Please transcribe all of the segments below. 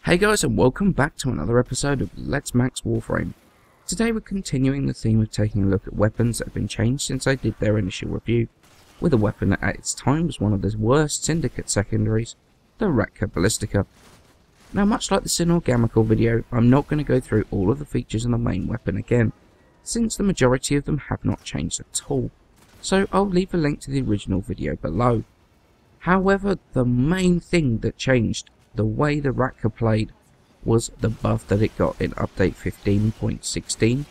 Hey guys, and welcome back to another episode of Let's Max Warframe. Today we're continuing the theme of taking a look at weapons that have been changed since I did their initial review, with a weapon that at its time was one of the worst Syndicate secondaries, the Rakta Ballistica. Now, much like the Synorgamical video, I'm not going to go through all of the features on the main weapon again, since the majority of them have not changed at all, so I'll leave a link to the original video below. However, the main thing that changed the way the Rakta played was the buff that it got in update 15.16,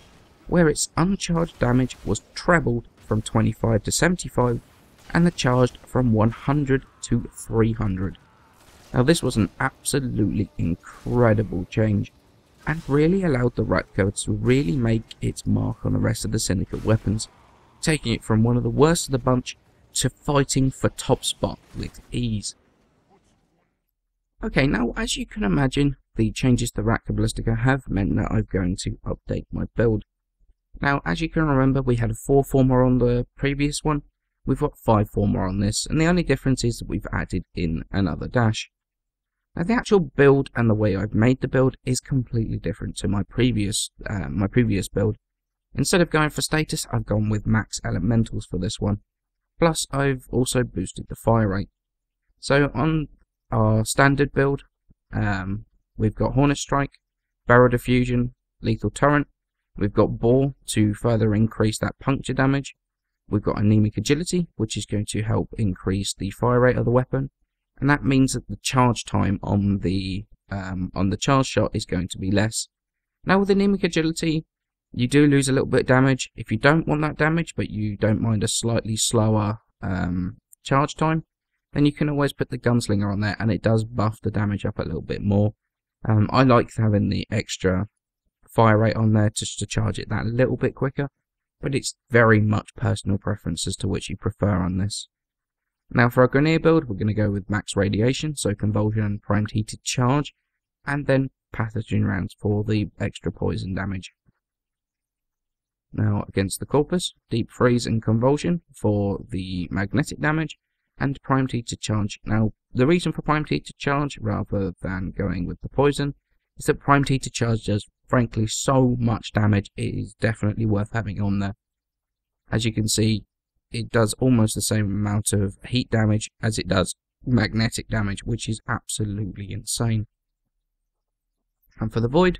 where its uncharged damage was trebled from 25 to 75 and the charged from 100 to 300. Now this was an absolutely incredible change and really allowed the Rakta to really make its mark on the rest of the Syndicate weapons, taking it from one of the worst of the bunch to fighting for top spot with ease. Okay, now as you can imagine, the changes to Rakta Ballistica have meant that I'm going to update my build. Now, as you can remember, we had a 4 former on the previous one. We've got 5 former on this, and the only difference is that we've added in another dash. Now, the actual build and the way I've made the build is completely different to my previous build. Instead of going for status, I've gone with max elementals for this one. Plus, I've also boosted the fire rate. So on our standard build, we've got Hornet Strike, Barrel Diffusion, Lethal Torrent. We've got Bore to further increase that puncture damage. We've got Anemic Agility, which is going to help increase the fire rate of the weapon, and that means that the charge time on the charge shot is going to be less. Now with Anemic Agility, you do lose a little bit of damage. If you don't want that damage, but you don't mind a slightly slower charge time, then you can always put the Gunslinger on there, and it does buff the damage up a little bit more. I like having the extra fire rate on there just to charge it that little bit quicker, but it's very much personal preference as to which you prefer on this. Now for our Grenadier build, we're going to go with max radiation, so convulsion and primed heated charge, and then pathogen rounds for the extra poison damage. Now against the Corpus, deep freeze and convulsion for the magnetic damage, and primed heated charge. Now the reason for primed heated charge rather than going with the poison is that primed heated charge does frankly so much damage, it is definitely worth having on there. As you can see, it does almost the same amount of heat damage as it does magnetic damage, which is absolutely insane. And for the Void,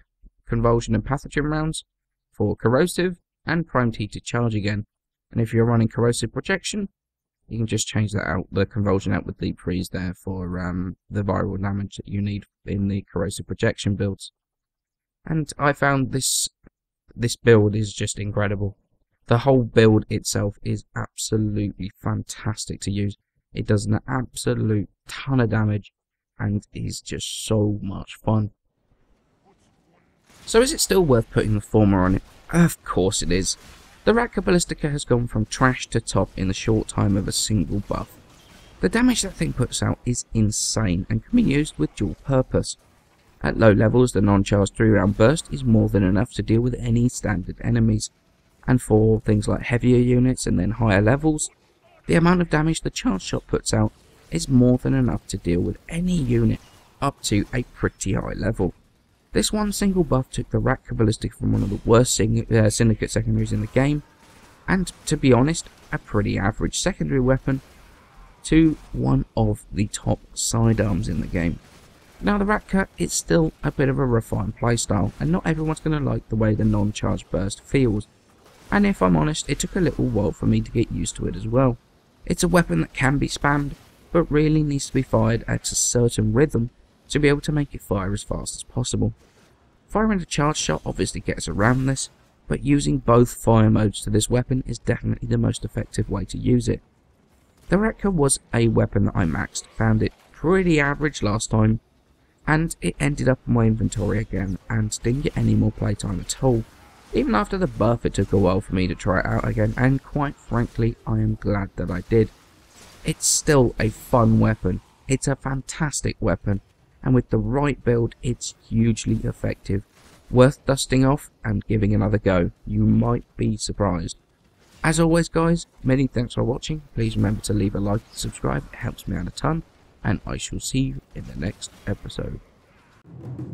convulsion and pathogen rounds for corrosive, and primed heated charge again. And if you're running corrosive projection, you can just change that out, the convulsion out with deep freeze there for the viral damage that you need in the corrosive projection builds. And I found this build is just incredible. The whole build itself is absolutely fantastic to use. It does an absolute ton of damage and is just so much fun. So is it still worth putting the former on it? Of course it is. The Rakta Ballistica has gone from trash to top in the short time of a single buff. The damage that thing puts out is insane and can be used with dual purpose. At low levels, the non-charged 3-round burst is more than enough to deal with any standard enemies, and for things like heavier units and then higher levels, the amount of damage the charge shot puts out is more than enough to deal with any unit up to a pretty high level. This one single buff took the Rakta Ballistica from one of the worst Syndicate secondaries in the game, and to be honest, a pretty average secondary weapon, to one of the top sidearms in the game. Now the Rakta is still a bit of a refined playstyle, and not everyone's going to like the way the non-charged burst feels, and if I'm honest, it took a little while for me to get used to it as well. It's a weapon that can be spammed, but really needs to be fired at a certain rhythm to be able to make it fire as fast as possible. Firing a charge shot obviously gets around this, but using both fire modes to this weapon is definitely the most effective way to use it. The Rakta was a weapon that I maxed, found it pretty average last time, and it ended up in my inventory again and didn't get any more playtime at all. Even after the buff, it took a while for me to try it out again, and quite frankly, I am glad that I did. It's still a fun weapon, it's a fantastic weapon, and with the right build, it's hugely effective. Worth dusting off and giving another go. You might be surprised. As always guys, many thanks for watching. Please remember to leave a like and subscribe, it helps me out a ton, and I shall see you in the next episode. you.